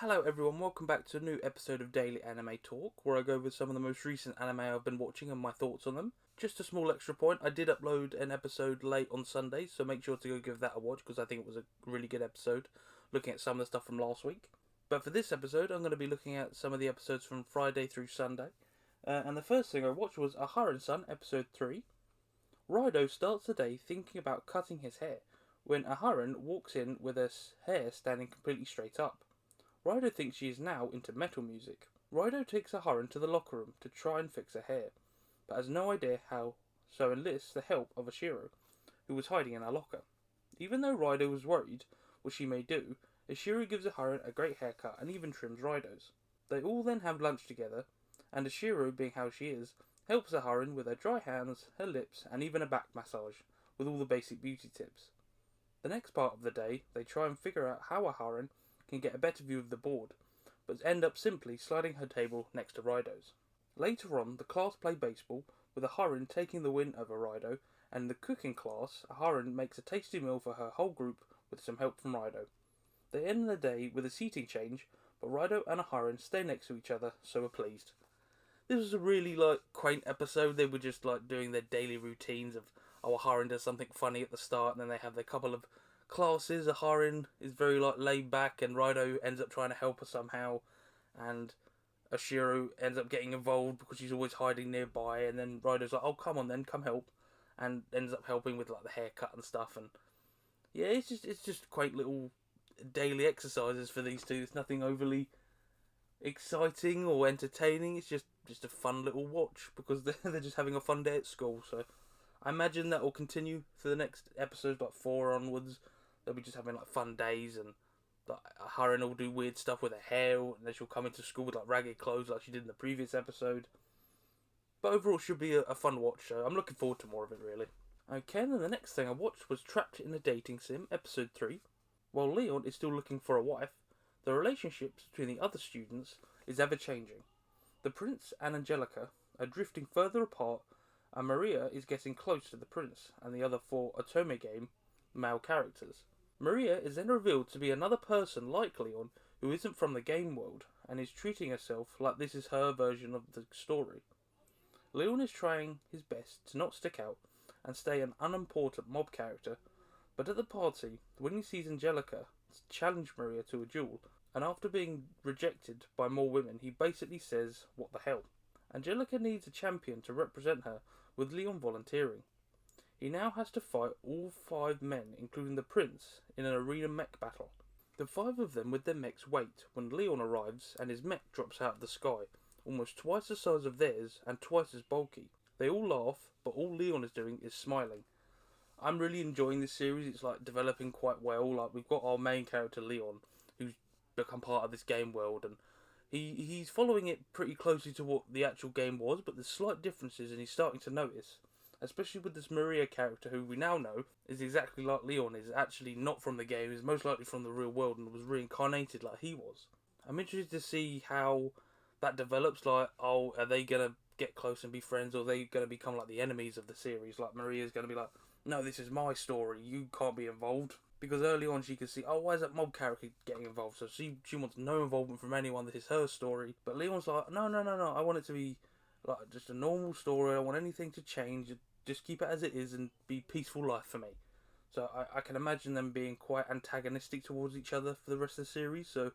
Hello everyone, welcome back to a new episode of Daily Anime Talk, where I go over some of the most recent anime I've been watching and my thoughts on them. Just a small extra point, I did upload an episode late on Sunday, so make sure to go give that a watch, because I think it was a really good episode, looking at some of the stuff from last week. But for this episode, I'm going to be looking at some of the episodes from Friday through Sunday. And the first thing I watched was Aharen-san, episode 3. Raido starts the day thinking about cutting his hair, when Aharen walks in with her hair standing completely straight up. Raido thinks she is now into metal music. Raido takes Aharen to the locker room to try and fix her hair, but has no idea how, so enlists the help of Ashiro, who was hiding in her locker. Even though Raido was worried what she may do, Ashiro gives Aharen a great haircut and even trims Raido's. They all then have lunch together, and Ashiro, being how she is, helps Aharen with her dry hands, her lips, and even a back massage, with all the basic beauty tips. The next part of the day, they try and figure out how Aharen can get a better view of the board, but end up simply sliding her table next to Raido's. Later on, the class play baseball, with Aharen taking the win over Raido, and in the cooking class, Aharen makes a tasty meal for her whole group with some help from Raido. They end the day with a seating change, but Raido and Aharen stay next to each other, so are pleased. This was a really quaint episode. They were just doing their daily routines of Aharen does something funny at the start, and then they have their couple of classes. Aharen is very laid back, and Raido ends up trying to help her somehow, and Ashiro ends up getting involved because she's always hiding nearby, and then Raido's like, "Oh, come on then, come help," and ends up helping with the haircut and stuff. And yeah, it's just quaint little daily exercises for these two. It's nothing overly exciting or entertaining. It's just a fun little watch because they're just having a fun day at school. So I imagine that will continue for the next episodes, 4 onwards. They'll be just having fun days, and Aharen will do weird stuff with her hair, and then she'll come into school with ragged clothes like she did in the previous episode. But overall, it should be a fun watch. So I'm looking forward to more of it, really. Okay, and then the next thing I watched was Trapped in a Dating Sim, episode 3. While Leon is still looking for a wife, the relationships between the other students is ever changing. The prince and Angelica are drifting further apart, and Maria is getting close to the prince and the other 4 Otome game male characters. Maria is then revealed to be another person like Leon who isn't from the game world and is treating herself like this is her version of the story. Leon is trying his best to not stick out and stay an unimportant mob character, but at the party, when he sees Angelica challenge Maria to a duel, and after being rejected by more women, he basically says, "What the hell?" Angelica needs a champion to represent her, with Leon volunteering. He now has to fight all 5 men, including the prince, in an arena mech battle. The 5 of them with their mechs wait when Leon arrives and his mech drops out of the sky, almost twice the size of theirs and twice as bulky. They all laugh, but all Leon is doing is smiling. I'm really enjoying this series. It's developing quite well. We've got our main character Leon, who's become part of this game world, and he's following it pretty closely to what the actual game was, but there's slight differences, and he's starting to notice. Especially with this Maria character, who we now know is exactly like Leon, is actually not from the game, is most likely from the real world, and was reincarnated like he was. I'm interested to see how that develops. Are they going to get close and be friends, or are they going to become the enemies of the series? Maria's going to be like, "No, this is my story, you can't be involved." Because early on she could see, why is that mob character getting involved? So she wants no involvement from anyone, this is her story. But Leon's like, no, I want it to be just a normal story, I don't want anything to change, just keep it as it is and be peaceful life for me. So I can imagine them being quite antagonistic towards each other for the rest of the series. So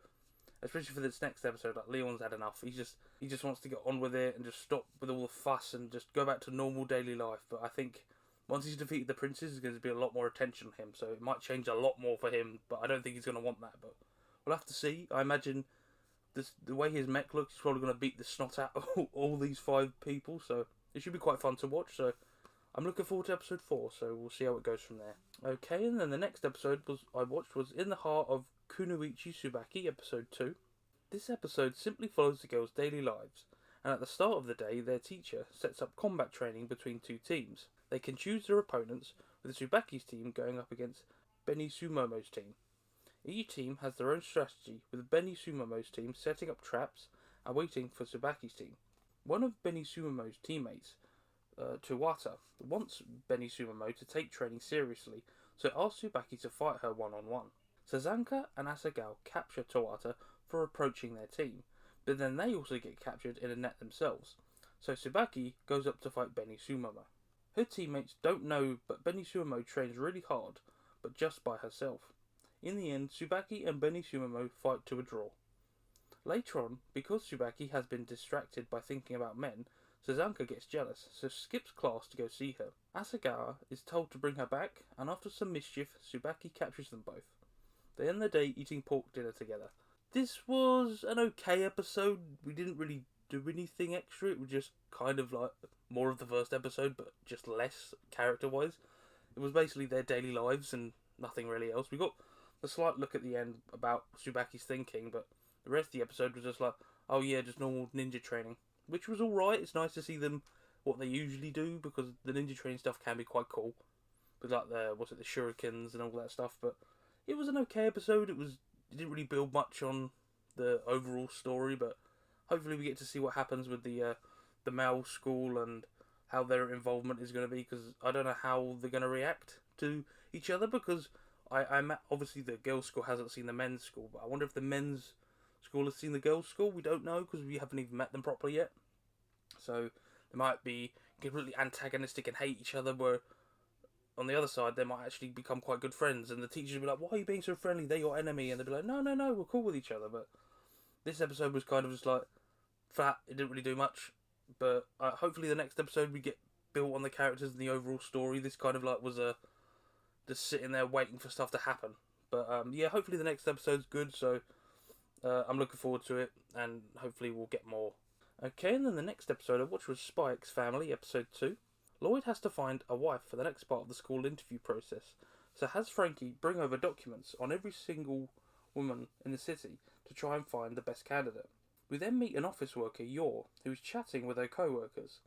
especially for this next episode, Leon's had enough. He just wants to get on with it and just stop with all the fuss and just go back to normal daily life. But I think once he's defeated the princes, there's going to be a lot more attention on him, so it might change a lot more for him, but I don't think he's going to want that. But we'll have to see. I imagine the way his mech looks, he's probably going to beat the snot out of all these 5 people, so it should be quite fun to watch. So I'm looking forward to episode 4, so we'll see how it goes from there. Okay, and then the next episode I watched was In the Heart of Kunoichi Tsubaki, episode 2. This episode simply follows the girls' daily lives, and at the start of the day, their teacher sets up combat training between 2 teams. They can choose their opponents, with Tsubaki's team going up against Benny Sumomo's team. Each team has their own strategy, with Benny Sumomo's team setting up traps and waiting for Tsubaki's team. One of Benny Sumomo's teammates, Tuwata, wants Benny Sumomo to take training seriously, so asks Tsubaki to fight her one-on-one. Sazanka and Asagao capture Tawata for approaching their team, but then they also get captured in a net themselves. So Tsubaki goes up to fight Beni Sumomo. Her teammates don't know, but Beni Sumomo trains really hard, but just by herself. In the end, Tsubaki and Beni Sumomo fight to a draw. Later on, because Tsubaki has been distracted by thinking about men, Sazanka gets jealous, so skips class to go see her. Asagawa is told to bring her back, and after some mischief, Tsubaki captures them both. They end the day eating pork dinner together. This was an okay episode. We didn't really do anything extra. It was just kind of like more of the first episode, but just less character-wise. It was basically their daily lives and nothing really else. We got a slight look at the end about Tsubaki's thinking, but the rest of the episode was just like, oh yeah, just normal ninja training. Which was alright. It's nice to see them what they usually do, because the ninja training stuff can be quite cool. With like the shurikens and all that stuff, but it was an okay episode. It didn't really build much on the overall story, but hopefully we get to see what happens with the male school and how their involvement is going to be, because I don't know how they're going to react to each other, because I'm obviously the girls' school hasn't seen the men's school, but I wonder if the men's school has seen the girls' school. We don't know, because we haven't even met them properly yet. So they might be completely antagonistic and hate each other, where on the other side, they might actually become quite good friends, and the teachers will be like, why are you being so friendly? They're your enemy. And they'll be like, no, we're cool with each other. But this episode was kind of just like flat. It didn't really do much. But hopefully the next episode we get built on the characters and the overall story. This kind of like was just sitting there waiting for stuff to happen. But yeah, hopefully the next episode's good. So I'm looking forward to it, and hopefully we'll get more. Okay, and then the next episode I watched was Spy X Family, episode 2. Lloyd has to find a wife for the next part of the school interview process, so has Frankie bring over documents on every single woman in the city to try and find the best candidate. We then meet an office worker, Yor, who is chatting with her co-workers,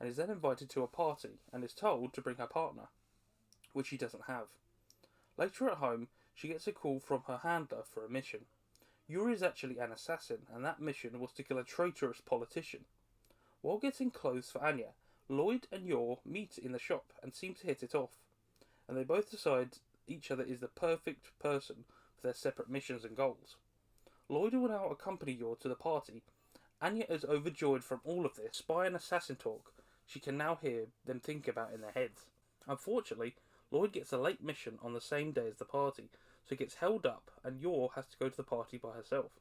and is then invited to a party, and is told to bring her partner, which she doesn't have. Later at home, she gets a call from her handler for a mission. Yor is actually an assassin, and that mission was to kill a traitorous politician. While getting clothes for Anya, Lloyd and Yor meet in the shop and seem to hit it off, and they both decide each other is the perfect person for their separate missions and goals. Lloyd will now accompany Yor to the party. Anya is overjoyed from all of this spy and assassin talk she can now hear them think about in their heads. Unfortunately, Lloyd gets a late mission on the same day as the party, so it gets held up and Yor has to go to the party by herself.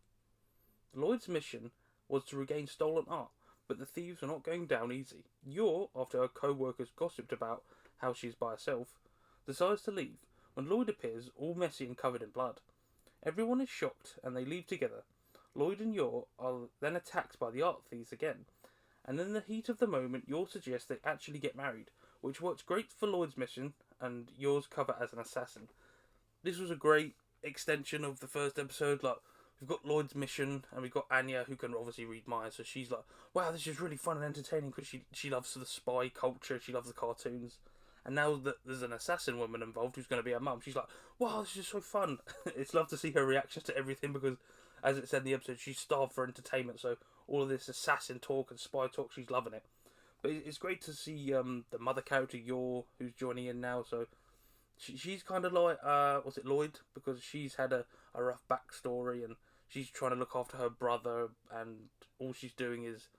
Lloyd's mission was to regain stolen art, but the thieves are not going down easy. Yor, after her co-workers gossiped about how she's by herself, decides to leave when Lloyd appears all messy and covered in blood. Everyone is shocked and they leave together. Lloyd and Yor are then attacked by the art thieves again, and in the heat of the moment Yor suggests they actually get married, which works great for Lloyd's mission and Yor's cover as an assassin. This was a great extension of the first episode. Like, we've got Lloyd's mission, and we've got Anya, who can obviously read minds, so she's like, wow, this is really fun and entertaining, because she loves the spy culture, she loves the cartoons. And now that there's an assassin woman involved who's going to be her mum, she's like, wow, this is so fun. It's love to see her reactions to everything, because, as it said in the episode, she's starved for entertainment, so all of this assassin talk and spy talk, she's loving it. But it's great to see the mother character, Yor, who's joining in now, so she's kind of like, Lloyd? Because she's had a rough backstory, and she's trying to look after her brother, and all she's doing is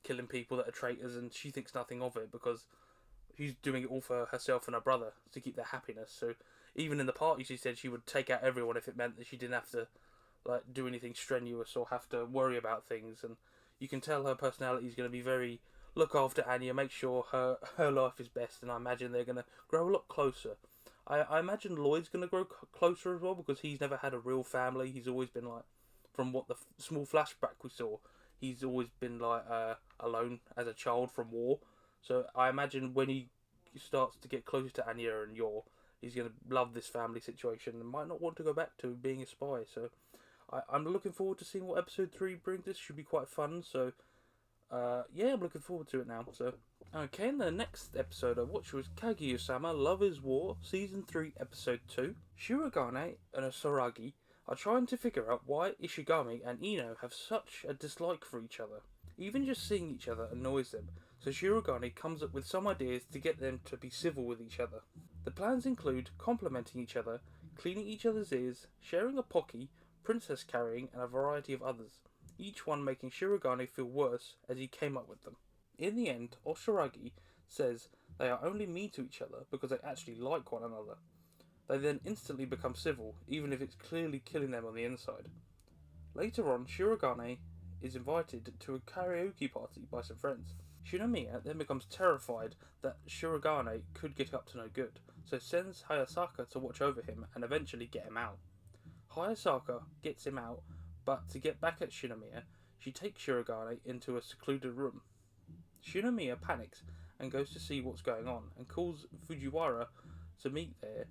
killing people that are traitors, and she thinks nothing of it, because she's doing it all for herself and her brother, to keep their happiness. So even in the party, she said she would take out everyone if it meant that she didn't have to like do anything strenuous or have to worry about things. And you can tell her personality is going to be very look after Anya, make sure her life is best, and I imagine they're going to grow a lot closer. I imagine Lloyd's going to grow closer as well, because he's never had a real family. He's always been like, from what the small flashback we saw, he's always been like alone as a child from war. So I imagine when he starts to get closer to Anya and Yor, he's going to love this family situation and might not want to go back to being a spy. So I'm looking forward to seeing what episode 3 brings. This should be quite fun. So yeah, I'm looking forward to it now. So okay, and the next episode I watched was Kaguya-sama Love is War, Season 3, Episode 2. Shirogane and Asuragi are trying to figure out why Ishigami and Ino have such a dislike for each other. Even just seeing each other annoys them, so Shirogane comes up with some ideas to get them to be civil with each other. The plans include complimenting each other, cleaning each other's ears, sharing a pocky, princess carrying, and a variety of others, each one making Shirogane feel worse as he came up with them. In the end, Oshiragi says they are only mean to each other because they actually like one another. They then instantly become civil, even if it's clearly killing them on the inside. Later on, Shirogane is invited to a karaoke party by some friends. Shinomiya then becomes terrified that Shirogane could get up to no good, so sends Hayasaka to watch over him and eventually get him out. Hayasaka gets him out, but to get back at Shinomiya, she takes Shirogane into a secluded room. Shinomiya panics and goes to see what's going on and calls Fujiwara to meet there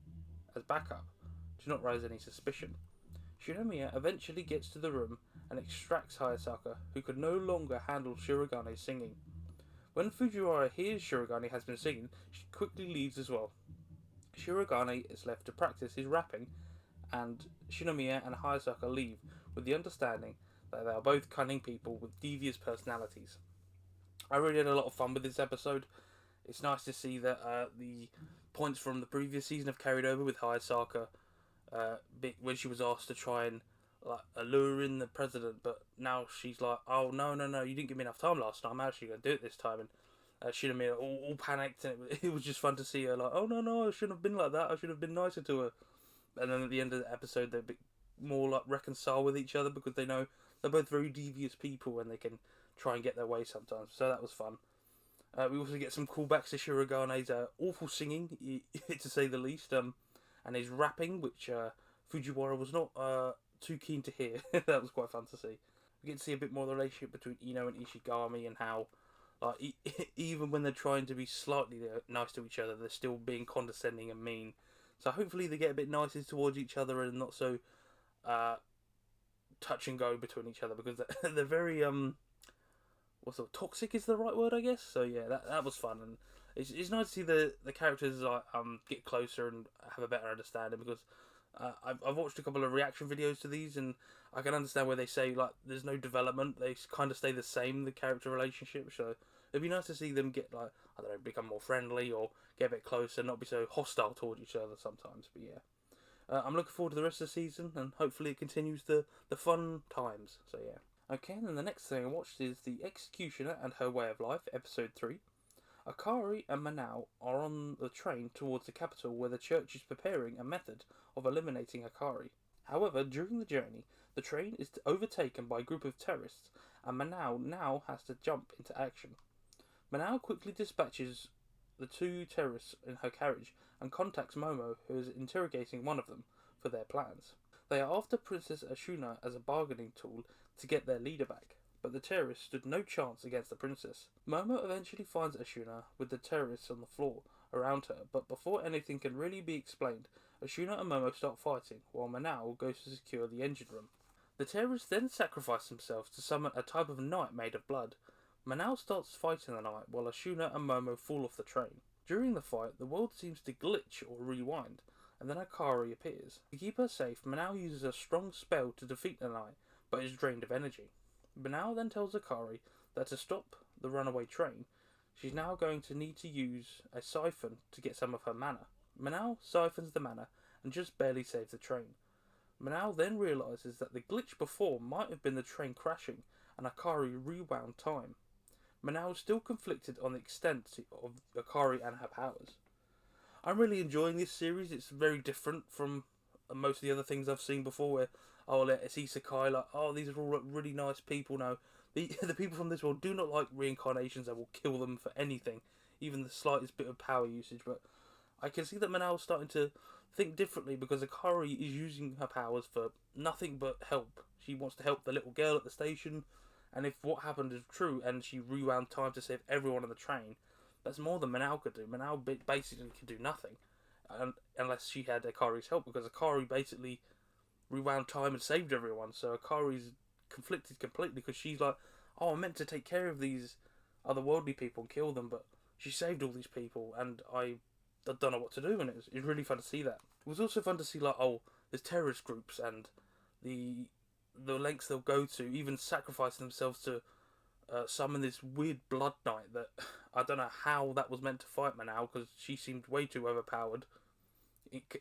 as backup, to not raise any suspicion. Shinomiya eventually gets to the room and extracts Hayasaka, who could no longer handle Shirogane's singing. When Fujiwara hears Shirogane has been singing, she quickly leaves as well. Shirogane is left to practice his rapping, and Shinomiya and Hayasaka leave with the understanding that they are both cunning people with devious personalities. I really had a lot of fun with this episode. It's nice to see that the points from the previous season have carried over with Hayasaka when she was asked to try and lure in the president, but now she's like, oh no, you didn't give me enough time last time, I'm actually going to do it this time. And Shinomiya all panicked, and it was just fun to see her like, oh no, I shouldn't have been like that, I should have been nicer to her. And then at the end of the episode they're a bit more like reconcile with each other because they know they're both very devious people and they can try and get their way sometimes, so that was fun. We also get some callbacks to Shirogane's awful singing, to say the least, and his rapping, which Fujiwara was not too keen to hear. That was quite fun to see. We get to see a bit more of the relationship between Ino and Ishigami, and how, like, even when they're trying to be slightly nice to each other, they're still being condescending and mean. So hopefully they get a bit nicer towards each other and not so touch and go between each other, because they're very toxic is the right word, I guess. So yeah, that was fun, and it's nice to see the characters like get closer and have a better understanding, because I've watched a couple of reaction videos to these, and I can understand where they say like there's no development, they kind of stay the same, the character relationship. So it'd be nice to see them get, like, I don't know, become more friendly or get a bit closer, not be so hostile towards each other sometimes. But yeah, I'm looking forward to the rest of the season, and hopefully it continues the fun times. So yeah. Okay, then the next thing I watched is The Executioner and Her Way of Life, Episode 3. Akari and Manao are on the train towards the capital, where the church is preparing a method of eliminating Akari. However, during the journey, the train is overtaken by a group of terrorists, and Manao now has to jump into action. Manao quickly dispatches the two terrorists in her carriage and contacts Momo, who is interrogating one of them, for their plans. They are after Princess Ashuna as a bargaining tool to get their leader back, but the terrorists stood no chance against the princess. Momo eventually finds Ashuna with the terrorists on the floor around her, but before anything can really be explained, Ashuna and Momo start fighting, while Manao goes to secure the engine room. The terrorists then sacrifice themselves to summon a type of knight made of blood. Manao starts fighting the knight, while Ashuna and Momo fall off the train. During the fight, the world seems to glitch or rewind, and then Akari appears. To keep her safe, Manao uses a strong spell to defeat the knight, but is drained of energy. Manao then tells Akari that to stop the runaway train, she's now going to need to use a siphon to get some of her mana. Manao siphons the mana and just barely saves the train. Manao then realises that the glitch before might have been the train crashing, and Akari rewound time. Manao is still conflicted on the extent of Akari and her powers. I'm really enjoying this series. It's very different from most of the other things I've seen before, where it's isekai, like, oh, these are all really nice people. No, the people from this world do not like reincarnations and will kill them for anything, even the slightest bit of power usage. But I can see that Manao is starting to think differently, because Akari is using her powers for nothing but help. She wants to help the little girl at the station, and if what happened is true and she rewound time to save everyone on the train, that's more than Manao could do. Manao basically could do nothing, unless she had Akari's help, because Akari basically rewound time and saved everyone. So Akari's conflicted completely, because she's like, oh, I'm meant to take care of these otherworldly people and kill them, but she saved all these people, and I don't know what to do. And it was really fun to see that. It was also fun to see, like, oh, there's terrorist groups, and the lengths they'll go to, even sacrificing themselves to summon this weird blood knight that I don't know how that was meant to fight Manao, because she seemed way too overpowered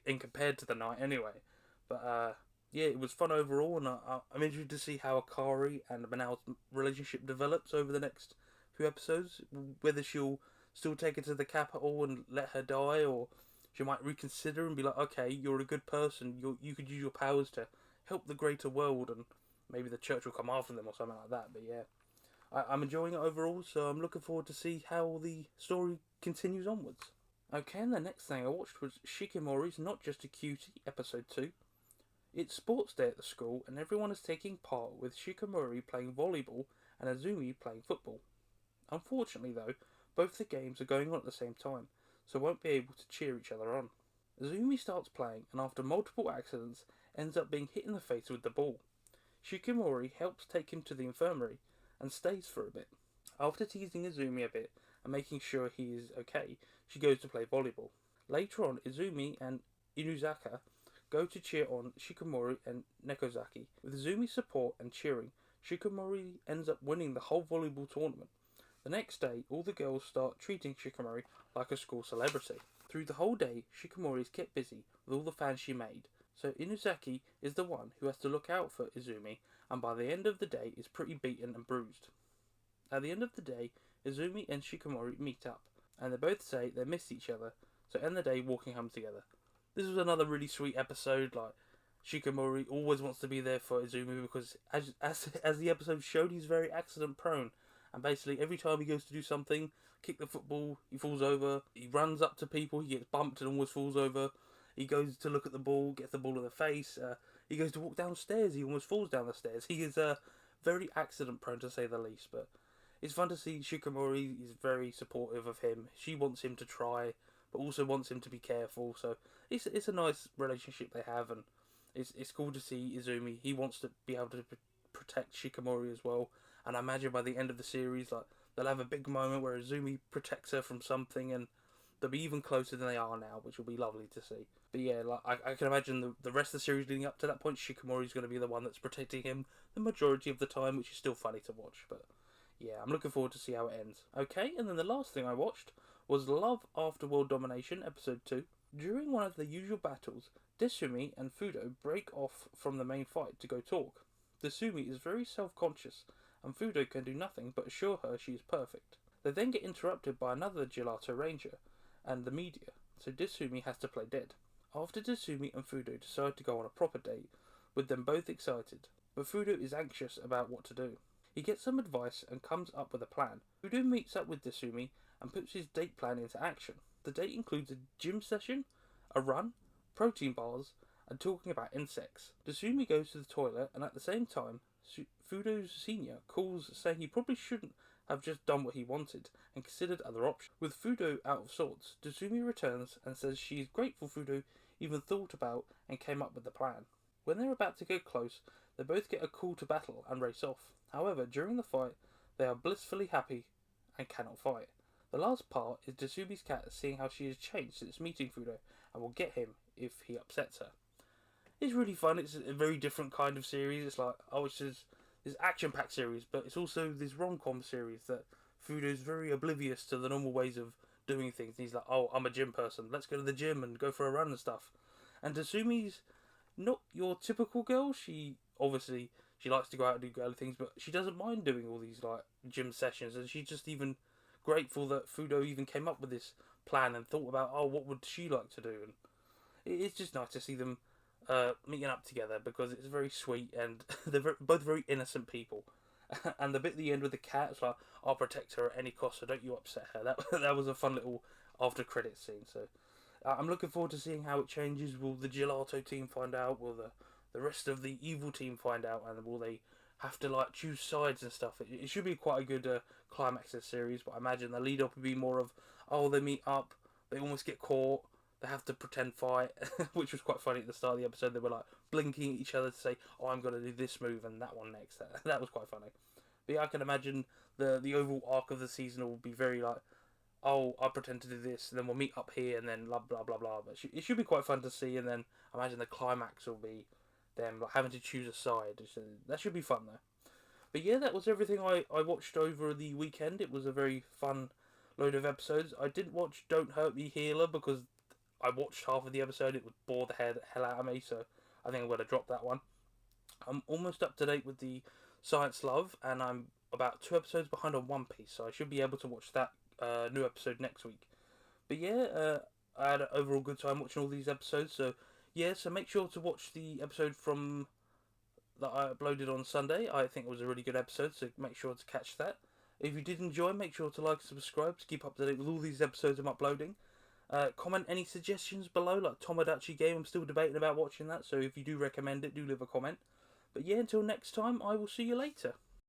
in compared to the knight anyway. But yeah, it was fun overall, and I'm interested to see how Akari and Manao's relationship develops over the next few episodes. Whether she'll still take her to the capital and let her die, or she might reconsider and be like, okay, you're a good person, you could use your powers to help the greater world, and maybe the church will come after them or something like that. But yeah, I'm enjoying it overall, so I'm looking forward to see how the story continues onwards. Okay, and the next thing I watched was Shikimori's Not Just a Cutie, episode 2. It's sports day at the school, and everyone is taking part, with Shikimori playing volleyball and Azumi playing football. Unfortunately, though, both the games are going on at the same time, so won't be able to cheer each other on. Azumi starts playing, and after multiple accidents, ends up being hit in the face with the ball. Shikimori helps take him to the infirmary, and stays for a bit. After teasing Azumi a bit, and making sure he is okay, she goes to play volleyball. Later on, Izumi and Inuzaka go to cheer on Shikimori and Nekozaki. With Izumi's support and cheering, Shikimori ends up winning the whole volleyball tournament. The next day, all the girls start treating Shikimori like a school celebrity. Through the whole day, Shikimori is kept busy with all the fans she made, so Inuzaki is the one who has to look out for Izumi, and by the end of the day is pretty beaten and bruised. At the end of the day, Izumi and Shikimori meet up, and they both say they miss each other, so end the day walking home together. This was another really sweet episode. Like, Shikimori always wants to be there for Izumi because, as the episode showed, he's very accident prone, and basically every time he goes to do something, kick the football, he falls over. He runs up to people, he gets bumped and almost falls over. He goes to look at the ball, gets the ball in the face. He goes to walk downstairs, he almost falls down the stairs. He is very accident prone, to say the least, but it's fun to see Shikimori is very supportive of him. She wants him to try, but also wants him to be careful. So it's a nice relationship they have, and it's cool to see Izumi. He wants to be able to protect Shikimori as well. And I imagine by the end of the series, like, they'll have a big moment where Izumi protects her from something, and they'll be even closer than they are now, which will be lovely to see. But yeah, like, I can imagine the rest of the series leading up to that point, Shikimori's going to be the one that's protecting him the majority of the time, which is still funny to watch. But yeah, I'm looking forward to see how it ends. Okay, and then the last thing I watched was Love After World Domination, episode 2. During one of the usual battles, Desumi and Fudo break off from the main fight to go talk. Desumi is very self-conscious, and Fudo can do nothing but assure her she is perfect. They then get interrupted by another Gelato Ranger and the media, so Desumi has to play dead. After Desumi and Fudo decide to go on a proper date, with them both excited, but Fudo is anxious about what to do. He gets some advice and comes up with a plan. Fudo meets up with Desumi and puts his date plan into action. The date includes a gym session, a run, protein bars, and talking about insects. Desumi goes to the toilet, and at the same time, Fudo's senior calls saying he probably shouldn't have just done what he wanted and considered other options. With Fudo out of sorts, Desumi returns and says she is grateful Fudo even thought about and came up with the plan. When they're about to get close, they both get a call to battle and race off. However, during the fight, they are blissfully happy and cannot fight. The last part is Desumi's cat seeing how she has changed since meeting Fudo and will get him if he upsets her. It's really fun. It's a very different kind of series. It's like, it's this action-packed series, but it's also this rom-com series that Fudo's very oblivious to the normal ways of doing things. And he's like, I'm a gym person. Let's go to the gym and go for a run and stuff. And Desumi's not your typical girl. She likes to go out and do girly things, but she doesn't mind doing all these like gym sessions, and she's just even grateful that Fudo even came up with this plan and thought about, what would she like to do, and it's just nice to see them meeting up together because it's very sweet, and they're both very innocent people. And the bit at the end with the cat, it's like, I'll protect her at any cost, so don't you upset her. That was a fun little after credits scene. So I'm looking forward to seeing how it changes. Will the Gelato team find out? Will the rest of the evil team find out? And will they have to like choose sides and stuff? It should be quite a good climax of the series, but I imagine the lead up would be more of, they meet up, they almost get caught, they have to pretend fight, which was quite funny at the start of the episode. They were like blinking at each other to say, I'm going to do this move and that one next. That was quite funny. But yeah, I can imagine the overall arc of the season will be very like, I pretend to do this, and then we'll meet up here, and then blah blah blah blah. But it should be quite fun to see, and then I imagine the climax will be them like having to choose a side. So that should be fun though. But yeah, that was everything I watched over the weekend. It was a very fun load of episodes. I didn't watch Don't Hurt Me Healer because I watched half of the episode. It would bore the hell out of me, so I think I'm going to drop that one. I'm almost up to date with the Science Love, and I'm about 2 episodes behind on One Piece, so I should be able to watch that new episode next week. But yeah, I had an overall good time watching all these episodes, so yeah, so make sure to watch the episode from that I uploaded on Sunday. I think it was a really good episode, so make sure to catch that. If you did enjoy, make sure to like and subscribe to keep up to date with all these episodes I'm uploading. Comment any suggestions below, like Tomodachi Game. I'm still debating about watching that, so if you do recommend it, do leave a comment. But yeah, until next time, I will see you later.